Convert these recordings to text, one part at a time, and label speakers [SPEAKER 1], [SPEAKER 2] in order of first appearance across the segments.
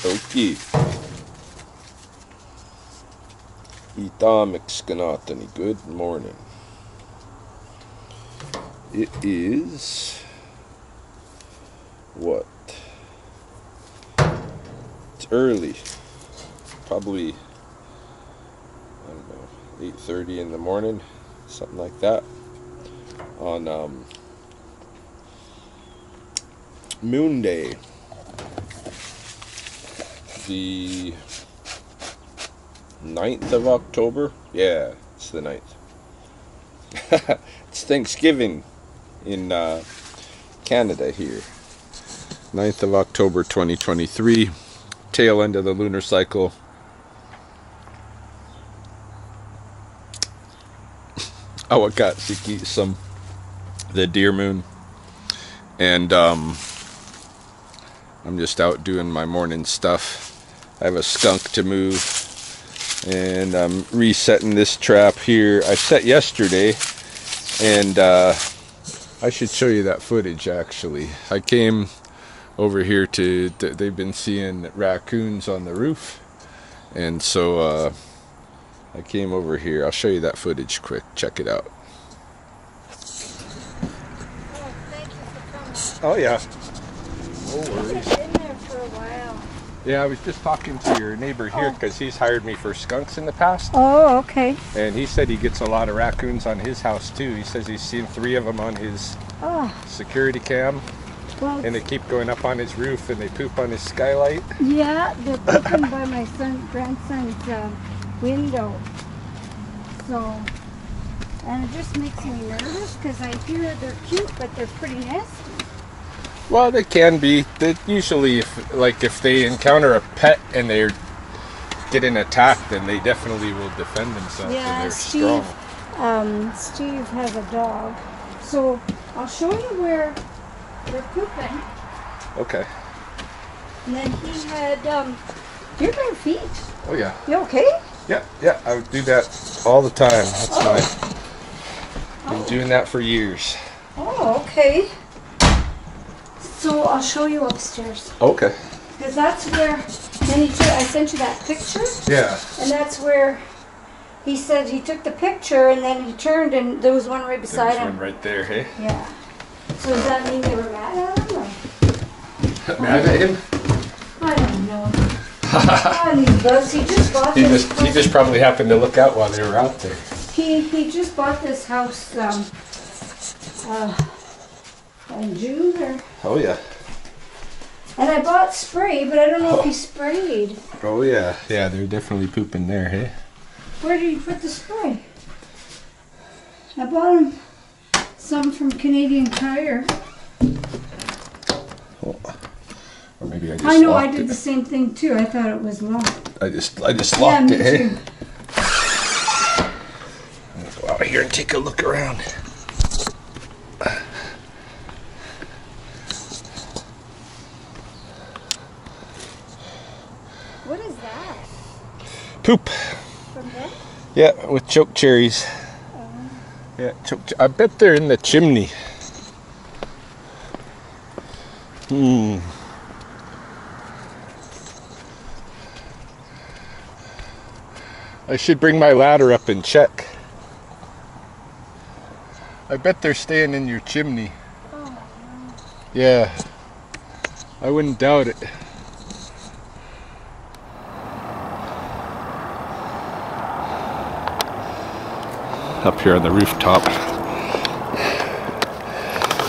[SPEAKER 1] Okay. Itamixkanatani. Good morning. It is what? It's early. Probably, I don't know, 8:30 in the morning, something like that. On Moon Day. The 9th of October? Yeah, it's the 9th. It's Thanksgiving in Canada here. 9th of October 2023. Tail end of the lunar cycle. Awakatsiki, the deer moon. And I'm just out doing my morning stuff. I have a skunk to move, and I'm resetting this trap here. I set yesterday, and I should show you that footage actually. I came over here they've been seeing raccoons on the roof, and so I came over here. I'll show you that footage quick. Check it out.
[SPEAKER 2] Oh, thank you for coming.
[SPEAKER 1] Oh yeah. No worries.
[SPEAKER 2] I've been there for a while.
[SPEAKER 1] Yeah, I was just talking to your neighbor here because he's hired me for skunks in the past.
[SPEAKER 2] Oh, okay.
[SPEAKER 1] And he said he gets a lot of raccoons on his house too. He says he's seen 3 of them on his security cam.
[SPEAKER 2] Well,
[SPEAKER 1] And they keep going up on his roof and they poop on his skylight.
[SPEAKER 2] yeah, they're pooping by my grandson's window. So, and it just makes me nervous because I hear they're cute, but they're pretty nasty.
[SPEAKER 1] Well, they can be. They usually, if they encounter a pet and they're getting attacked, then they definitely will defend themselves, and
[SPEAKER 2] Yeah,
[SPEAKER 1] they're strong.
[SPEAKER 2] Steve has a dog. So I'll show you where they're pooping.
[SPEAKER 1] Okay.
[SPEAKER 2] And then he had, your bare feet.
[SPEAKER 1] Oh yeah.
[SPEAKER 2] You okay?
[SPEAKER 1] Yeah, I would do that all the time. That's been doing that for years.
[SPEAKER 2] Oh, okay. So I'll show you upstairs.
[SPEAKER 1] Okay.
[SPEAKER 2] Because that's where, then I sent you that picture.
[SPEAKER 1] Yeah.
[SPEAKER 2] And that's where he said he took the picture and then he turned and there was one right beside
[SPEAKER 1] There's
[SPEAKER 2] him.
[SPEAKER 1] one right there, hey?
[SPEAKER 2] Yeah. So does that mean they were mad at him? Or?
[SPEAKER 1] Mad at him?
[SPEAKER 2] I don't know. These bugs, he just bought this.
[SPEAKER 1] He just probably happened to look out while they were out there.
[SPEAKER 2] He just bought this house in June or.
[SPEAKER 1] Oh yeah.
[SPEAKER 2] And I bought spray, but I don't know if he sprayed.
[SPEAKER 1] Oh yeah. Yeah, they're definitely pooping there, hey?
[SPEAKER 2] Where did you put the spray? I bought him some from Canadian Tire.
[SPEAKER 1] Oh. Or maybe I just
[SPEAKER 2] I know,
[SPEAKER 1] locked
[SPEAKER 2] I did
[SPEAKER 1] it.
[SPEAKER 2] the same thing too. I thought it was locked.
[SPEAKER 1] I just locked it, hey?
[SPEAKER 2] Too.
[SPEAKER 1] I'm gonna go out here and take a look around.
[SPEAKER 2] What is that?
[SPEAKER 1] Poop.
[SPEAKER 2] From them?
[SPEAKER 1] Yeah, with choke cherries. Yeah, I bet they're in the chimney. I should bring my ladder up and check. I bet they're staying in your chimney.
[SPEAKER 2] Oh,
[SPEAKER 1] Yeah, I wouldn't doubt it. Up here on the rooftop.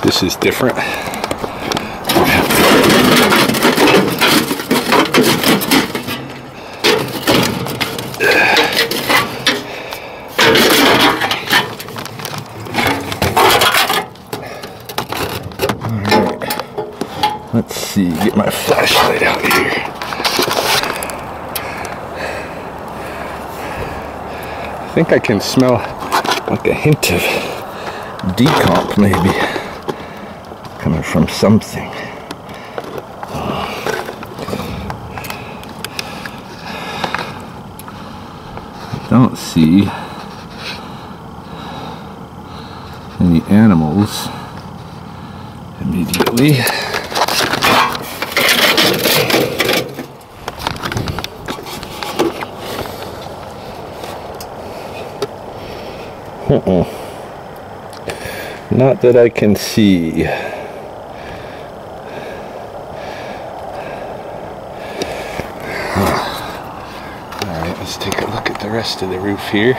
[SPEAKER 1] This is different. Alright, let's see, get my flashlight out here. I think I can smell like a hint of decomp maybe coming from something. I don't see any animals immediately. Not that I can see. Alright, let's take a look at the rest of the roof here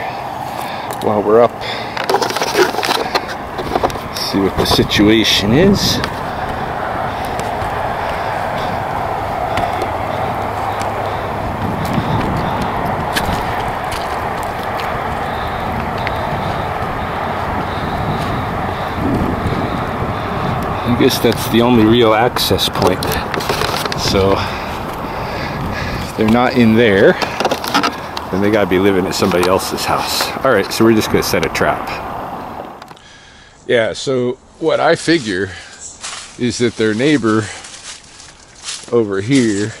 [SPEAKER 1] while we're up. See what the situation is. I guess that's the only real access point. So if they're not in there, then they gotta be living at somebody else's house. All right, so we're just gonna set a trap. Yeah, so what I figure is that their neighbor over here,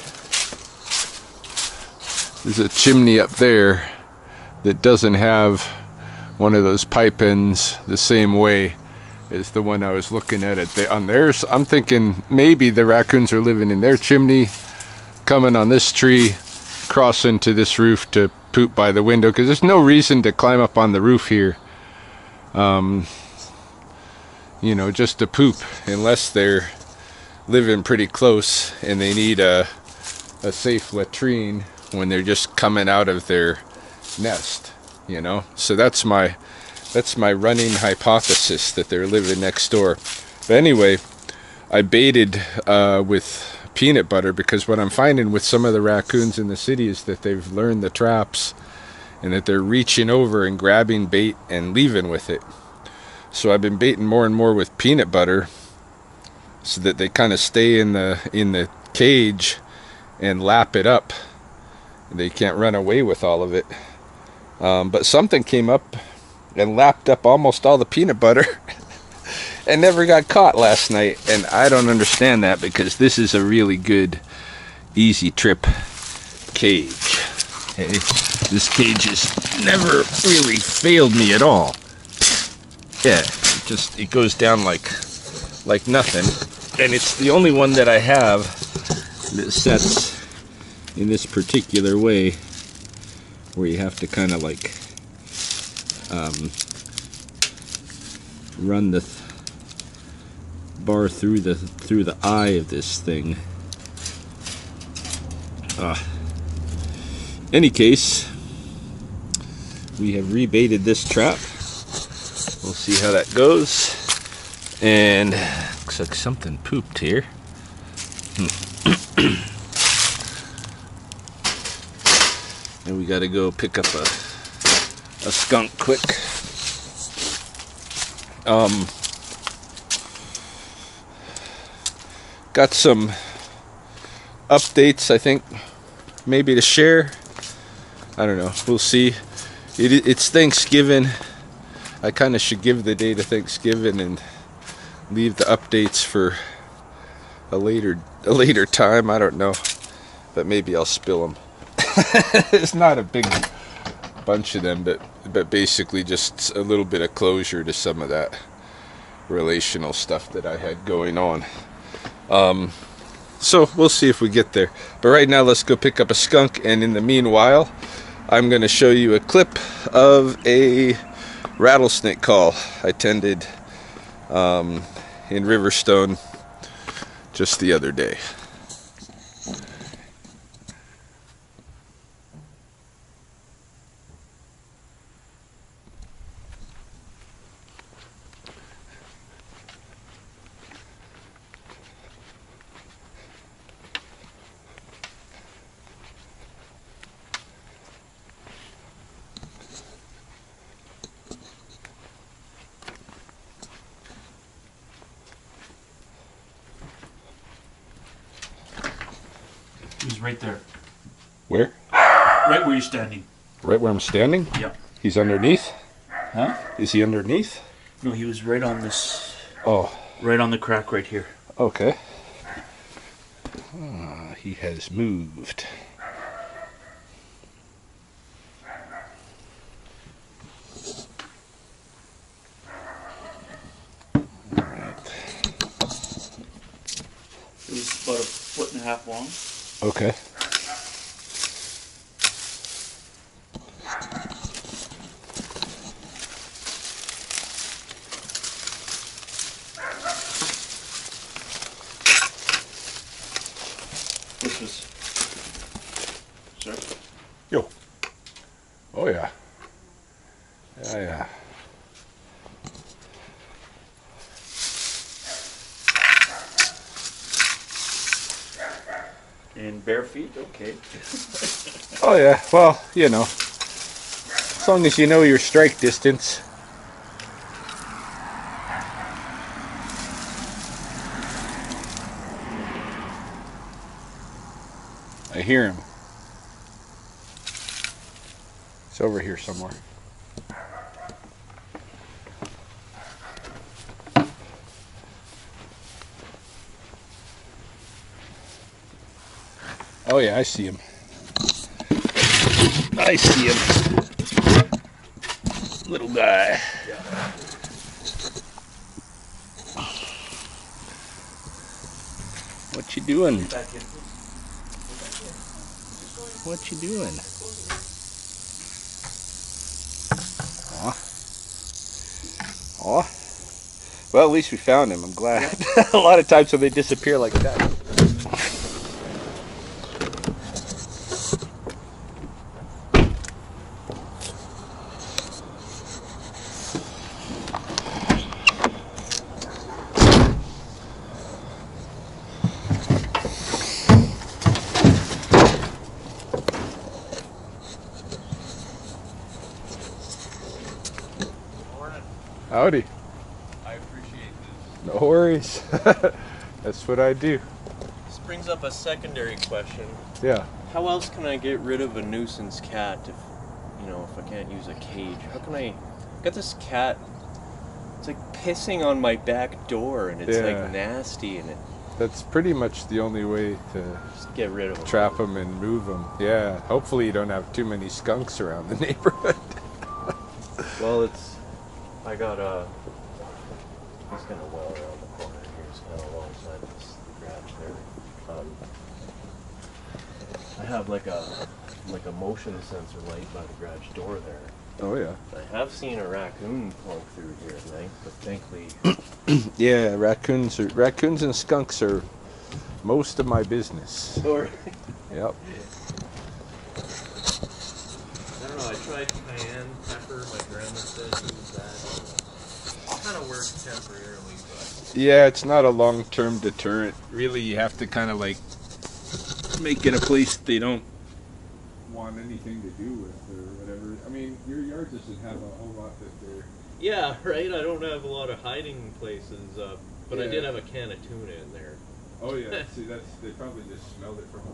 [SPEAKER 1] there's a chimney up there that doesn't have one of those pipe ends the same way as the one I was looking at on theirs. I'm thinking maybe the raccoons are living in their chimney, coming on this tree, crossing to this roof to poop by the window, because there's no reason to climb up on the roof here, you know, just to poop, unless they're living pretty close and they need a safe latrine when they're just coming out of their nest, you know. So that's my running hypothesis, that they're living next door. But anyway, I baited with peanut butter, because what I'm finding with some of the raccoons in the city is that they've learned the traps and that they're reaching over and grabbing bait and leaving with it. So I've been baiting more and more with peanut butter so that they kind of stay in the cage and lap it up. They can't run away with all of it. But something came up and lapped up almost all the peanut butter and never got caught last night. And I don't understand that, because this is a really good, easy trip cage. Hey, this cage has never really failed me at all. Yeah, it goes down like nothing. And it's the only one that I have that sets in this particular way, where you have to kind of like run the bar through the eye of this thing. Any case, we have rebaited this trap. We'll see how that goes. And looks like something pooped here. And we gotta go pick up a skunk quick. Got some updates, I think, maybe to share. I don't know, we'll see. It's Thanksgiving. I kind of should give the day to Thanksgiving and leave the updates for a later time. I don't know, but maybe I'll spill them. It's not a big bunch of them, but basically just a little bit of closure to some of that relational stuff that I had going on. So we'll see if we get there. But right now, let's go pick up a skunk, and in the meanwhile, I'm going to show you a clip of a rattlesnake call I attended in Riverstone just the other day.
[SPEAKER 3] He's right there.
[SPEAKER 1] Where?
[SPEAKER 3] Right where you're standing.
[SPEAKER 1] Right where I'm standing?
[SPEAKER 3] Yep.
[SPEAKER 1] He's underneath?
[SPEAKER 3] Huh?
[SPEAKER 1] Is he underneath?
[SPEAKER 3] No, he was right on this.
[SPEAKER 1] Oh.
[SPEAKER 3] Right on the crack right here.
[SPEAKER 1] Okay. He has moved. Alright.
[SPEAKER 3] It was about 1.5 feet long.
[SPEAKER 1] Okay.
[SPEAKER 3] is. Sorry.
[SPEAKER 1] Yo. Oh yeah. Yeah, yeah.
[SPEAKER 3] And bare feet, okay.
[SPEAKER 1] Oh yeah. Well, you know, as long as you know your strike distance. I hear him. It's over here somewhere. Oh yeah, I see him. I see him. Little guy. What you doing? What you doing? Aw. Aw. Well, at least we found him. I'm glad. A lot of times when they disappear like that. Howdy.
[SPEAKER 4] I appreciate this.
[SPEAKER 1] No worries. That's what I do.
[SPEAKER 4] This brings up a secondary question.
[SPEAKER 1] Yeah.
[SPEAKER 4] How else can I get rid of a nuisance cat if, if I can't use a cage? How can I got this cat? It's like pissing on my back door, and it's
[SPEAKER 1] Yeah.
[SPEAKER 4] like nasty, and it
[SPEAKER 1] That's pretty much the only way to
[SPEAKER 4] just get rid of them.
[SPEAKER 1] trap them and move them. Yeah. Hopefully you don't have too many skunks around the neighborhood.
[SPEAKER 4] Well, I got he's kind of well around the corner here. It's kind of alongside this garage there. I have like a motion sensor light by the garage door there.
[SPEAKER 1] Oh yeah.
[SPEAKER 4] I have seen a raccoon plunk through here at night, but thankfully.
[SPEAKER 1] Yeah, raccoons and skunks are most of my business.
[SPEAKER 4] Or
[SPEAKER 1] Yep.
[SPEAKER 4] I don't know. I tried cayenne pepper. My grandma said use that. It kind of works temporarily, but
[SPEAKER 1] Yeah, it's not a long-term deterrent. Really, you have to kind of like make it a place they don't want anything to do with or whatever. I mean, your yard doesn't have a whole lot that they're...
[SPEAKER 4] yeah, right. I don't have a lot of hiding places, but I
[SPEAKER 1] Yeah.
[SPEAKER 4] did have a can of tuna in there.
[SPEAKER 1] Oh yeah, see they probably just smelled it from a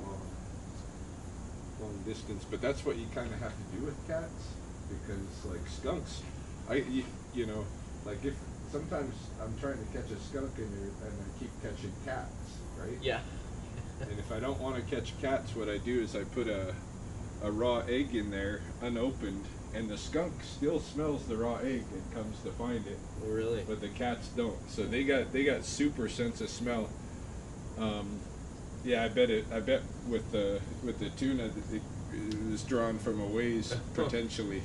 [SPEAKER 1] long distance. But that's what you kind of have to do with cats, because like skunks, you know, like if sometimes I'm trying to catch a skunk and I keep catching cats, right?
[SPEAKER 4] Yeah.
[SPEAKER 1] And if I don't want to catch cats, what I do is I put a raw egg in there, unopened, and the skunk still smells the raw egg and comes to find it.
[SPEAKER 4] Oh, really?
[SPEAKER 1] But the cats don't. So they got super sense of smell. Yeah, I bet with the tuna that it was drawn from a ways potentially.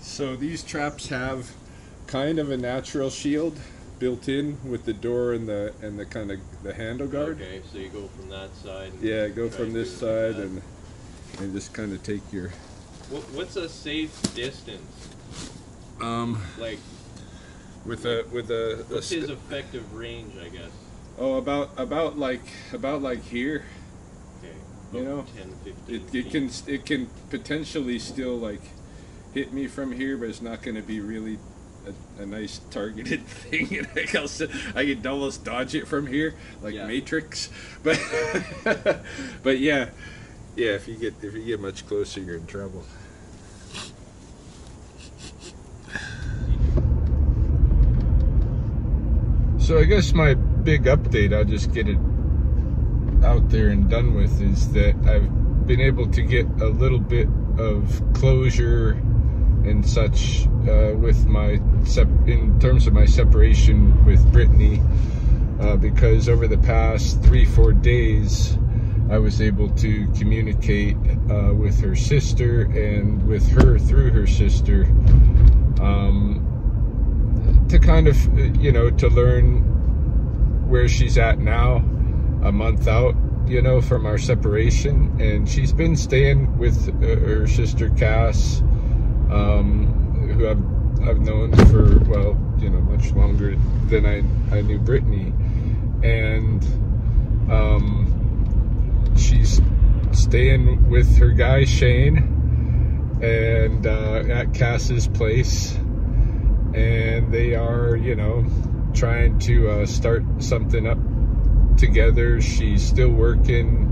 [SPEAKER 1] So these traps have kind of a natural shield built in with the door and the kind of the handle guard.
[SPEAKER 4] Okay, so you go from that side. And
[SPEAKER 1] Yeah, go
[SPEAKER 4] try
[SPEAKER 1] from
[SPEAKER 4] and
[SPEAKER 1] this
[SPEAKER 4] do it like
[SPEAKER 1] side
[SPEAKER 4] that.
[SPEAKER 1] and just kind of take your
[SPEAKER 4] What's a safe distance? Like,
[SPEAKER 1] with
[SPEAKER 4] what's his effective range, I guess?
[SPEAKER 1] oh about like here,
[SPEAKER 4] Okay.
[SPEAKER 1] you know,
[SPEAKER 4] 10, 15
[SPEAKER 1] it can potentially still like hit me from here, but it's not going to be really a nice targeted thing. And I can almost dodge it from here like
[SPEAKER 4] Yeah.
[SPEAKER 1] Matrix, but but yeah, if you get much closer, you're in trouble. So I guess my big update, I'll just get it out there and done with, is that I've been able to get a little bit of closure and such with in terms of my separation with Brittany, because over the past 3-4 days I was able to communicate with her sister and with her through her sister to kind of, you know, to learn where she's at now, a month out, you know, from our separation. And she's been staying with her sister Cass, who I've known for, well, you know, much longer than I knew Brittany. And she's staying with her guy Shane and at Cass's place, and they are, you know, trying to start something up together. She's still working,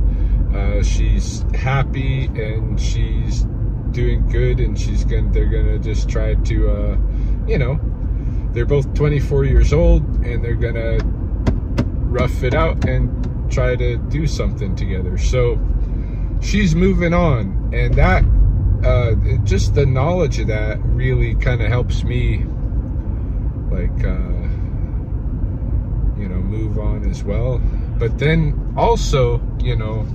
[SPEAKER 1] she's happy, and she's doing good, and they're gonna just try to you know, they're both 24 years old, and they're gonna rough it out and try to do something together. So she's moving on, and that just the knowledge of that really kind of helps me, like, you know, move on as well. But then also, you know,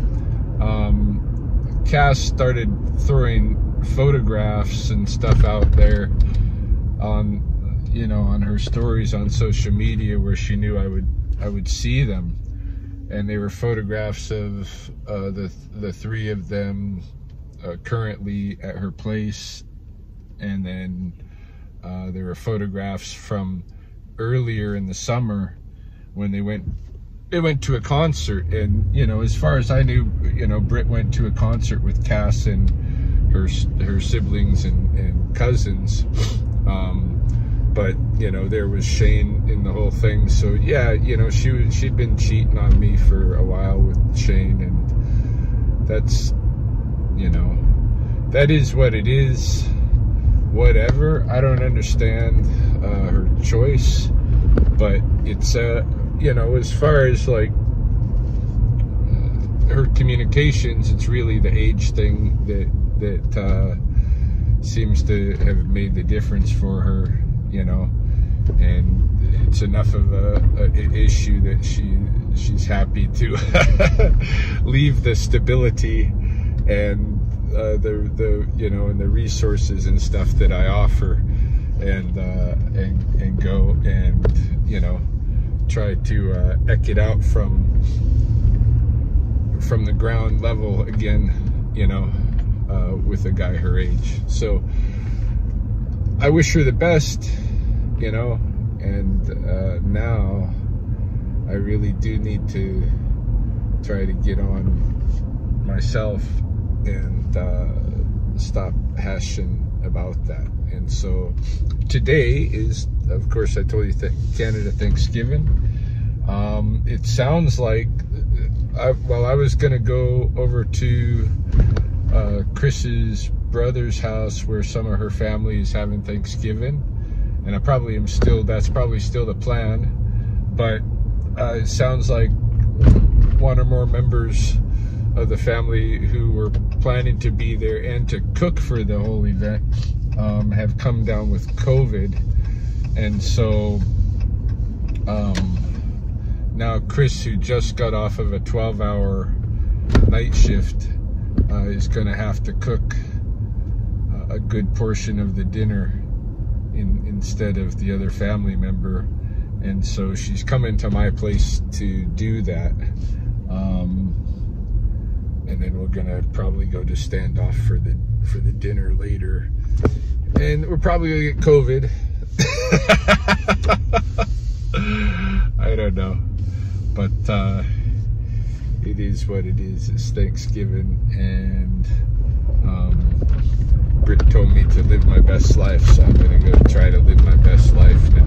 [SPEAKER 1] Cass started throwing photographs and stuff out there on, you know, on her stories on social media, where she knew I would see them, and they were photographs of the three of them currently at her place. And then there were photographs from earlier in the summer when they went to a concert. And, you know, as far as I knew, you know, Britt went to a concert with Cass and her siblings and cousins. But, you know, there was Shane in the whole thing. So yeah, you know, she'd been cheating on me for a while with Shane, and that's, you know, that is what it is. Whatever. I don't understand her choice, but it's you know, as far as like her communications, it's really the age thing that seems to have made the difference for her, you know. And it's enough of an issue that she's happy to leave the stability and the you know, and the resources and stuff that I offer, and go and, you know, try to eke it out from the ground level again, you know, with a guy her age. So I wish her the best, you know, and now I really do need to try to get on myself and stop hashing about that. And so today is, of course, I told you, Canada Thanksgiving. It sounds like, I was gonna go over to Chris's brother's house where some of her family is having Thanksgiving, and that's probably still the plan. But it sounds like one or more members of the family who were planning to be there and to cook for the whole event have come down with COVID. And so now Chris, who just got off of a 12-hour night shift, is gonna have to cook a good portion of the dinner instead of the other family member. And so she's coming to my place to do that. And then we're gonna probably go to stand off for the dinner later, and we're probably gonna get COVID. I don't know, but it is what it is. It's Thanksgiving, and Britt told me to live my best life, so I'm gonna go try to live my best life now.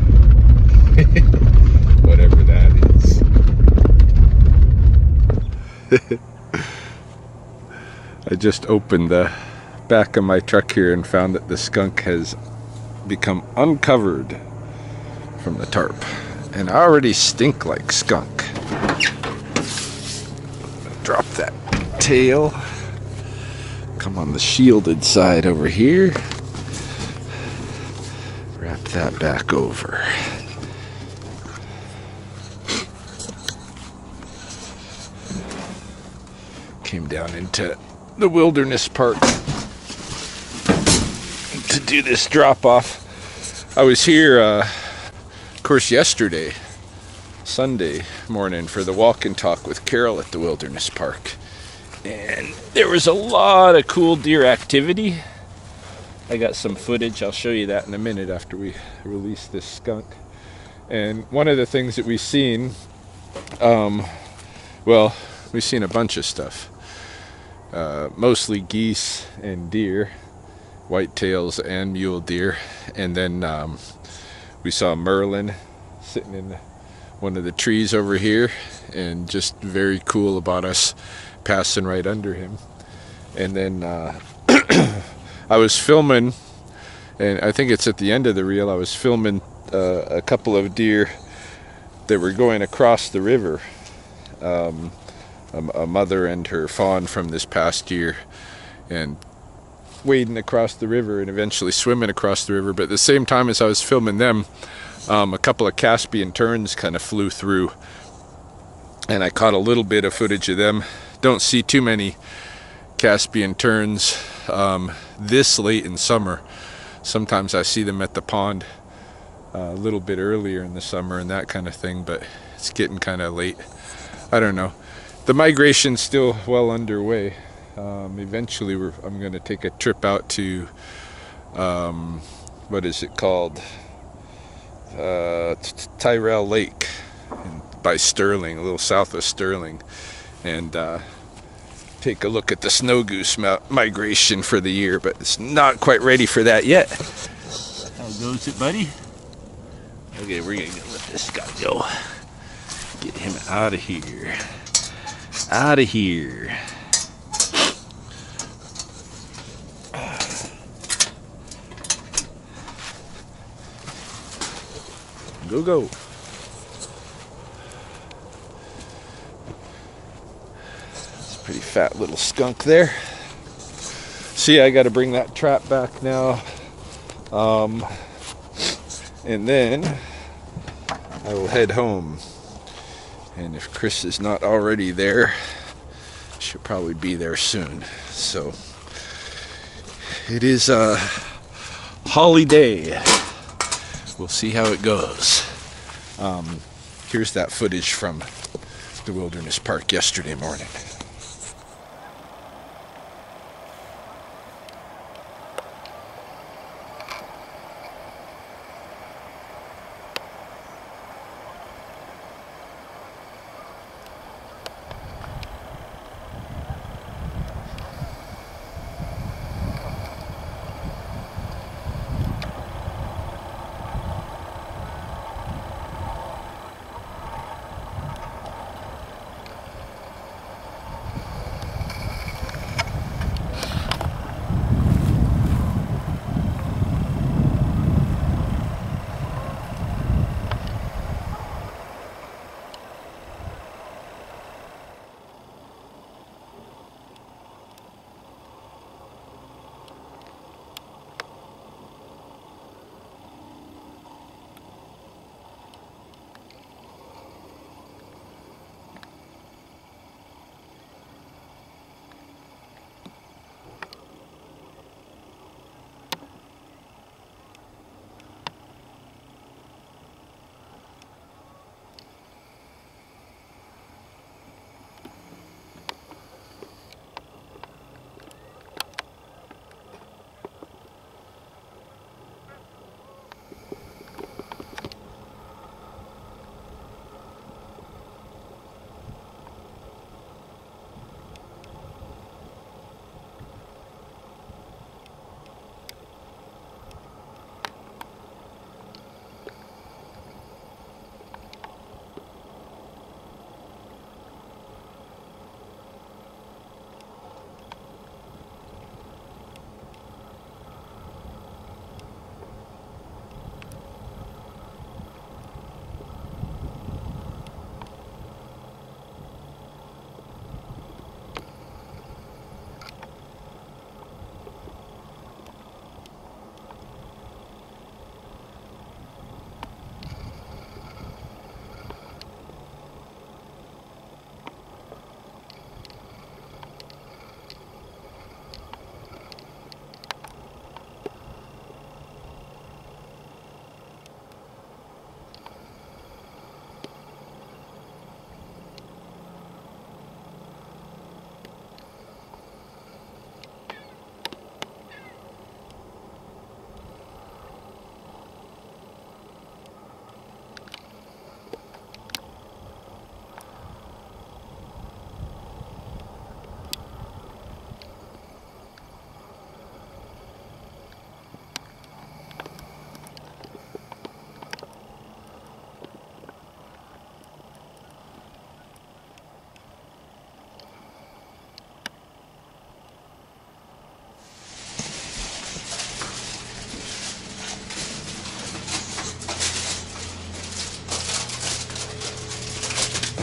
[SPEAKER 1] Whatever that is. I just opened the back of my truck here and found that the skunk has become uncovered from the tarp, and I already stink like skunk. Drop that tail, come on the shielded side over here, wrap that back over. Came down into the wilderness park to do this drop off. I was here course, yesterday, Sunday morning, for the walk and talk with Carol at the Wilderness Park. And there was a lot of cool deer activity. I got some footage. I'll show you that in a minute after we release this skunk. And one of the things that we've seen, well, we've seen a bunch of stuff. Mostly geese and deer, whitetails and mule deer. And then we saw Merlin sitting in one of the trees over here, and just very cool about us passing right under him. And then I was filming, and I think it's at the end of the reel, I was filming a couple of deer that were going across the river. A mother and her fawn from this past year, and wading across the river and eventually swimming across the river. But at the same time as I was filming them, a couple of Caspian terns kind of flew through, and I caught a little bit of footage of them. Don't see too many Caspian terns this late in summer. Sometimes I see them at the pond a little bit earlier in the summer and that kind of thing, but it's getting kind of late. I don't know. The migration's still well underway. Eventually I'm going to take a trip out to what is it called? Tyrell Lake by Sterling, a little south of Sterling, and take a look at the snow goose migration for the year, but it's not quite ready for that yet. How goes it, buddy? Okay, we're gonna let this guy go. Get him out of here. Out of here. Go, go. It's a pretty fat little skunk there. See, I got to bring that trap back now. And then I will head home. And if Chris is not already there, she'll probably be there soon. So it is a holiday. We'll see how it goes. Here's that footage from the Wilderness Park yesterday morning.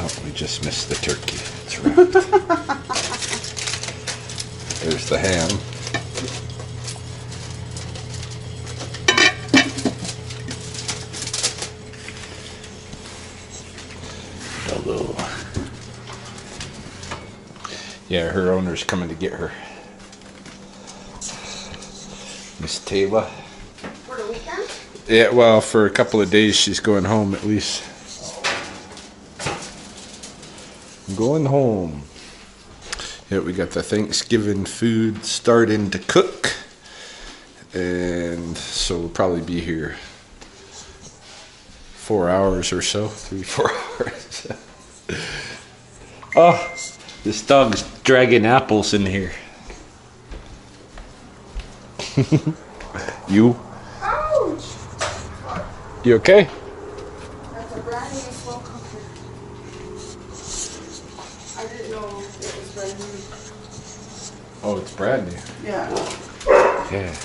[SPEAKER 1] Oh, we just missed the turkey. It's wrapped. There's the ham. Hello. Yeah, her owner's coming to get her. Miss Taylor.
[SPEAKER 2] For the weekend?
[SPEAKER 1] Yeah, well, for a couple of days she's going home at least. Going home. Yeah, we got the Thanksgiving food starting to cook. And so we'll probably be here 4 hours or so. 3-4 hours. Oh, this dog's dragging apples in here. You?
[SPEAKER 2] Ouch!
[SPEAKER 1] You okay?
[SPEAKER 2] That's a brand new slow cooker. I didn't know it was brand new.
[SPEAKER 1] Oh, it's brand new.
[SPEAKER 5] Yeah.
[SPEAKER 1] Yeah.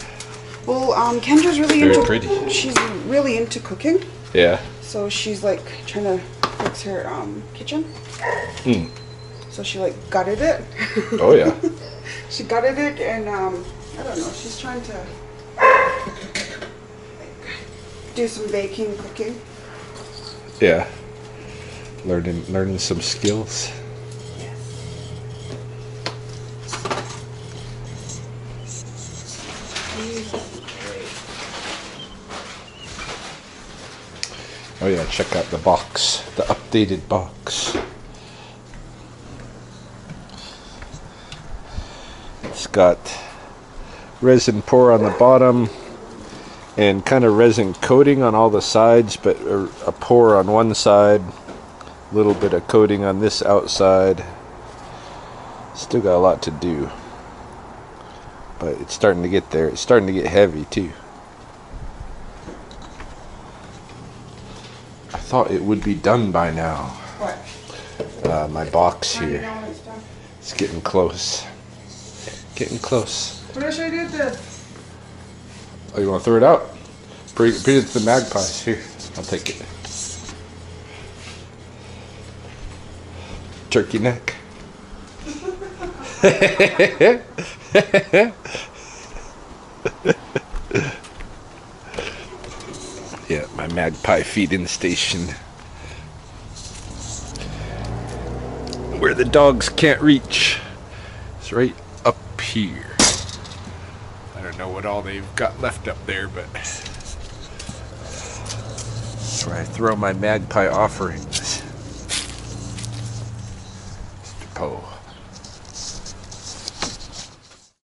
[SPEAKER 5] Well, Kendra's really
[SPEAKER 1] Very
[SPEAKER 5] into.
[SPEAKER 1] pretty.
[SPEAKER 5] She's really into cooking,
[SPEAKER 1] Yeah.
[SPEAKER 5] so she's like trying to fix her kitchen.
[SPEAKER 1] Mm.
[SPEAKER 5] So she like gutted it.
[SPEAKER 1] Oh yeah.
[SPEAKER 5] She gutted it, and I don't know. She's trying to like, do some baking, cooking.
[SPEAKER 1] Yeah. Learning some skills. Oh yeah, check out the box, the updated box. It's got resin pour on the bottom and kind of resin coating on all the sides, but a pour on one side, a little bit of coating on this outside. Still got a lot to do, but it's starting to get there. It's starting to get heavy too. I thought it would be done by now.
[SPEAKER 5] What?
[SPEAKER 1] My box
[SPEAKER 5] How do you
[SPEAKER 1] here.
[SPEAKER 5] know when it's done?
[SPEAKER 1] It's getting close. Getting close.
[SPEAKER 5] What else should I do with this?
[SPEAKER 1] Oh, you want to throw it out? Bring it to the magpies. Here, I'll take it. Turkey neck. Yeah, my magpie feeding station. Where the dogs can't reach. It's right up here. I don't know what all they've got left up there, but that's where I throw my magpie offerings. Mr. Poe.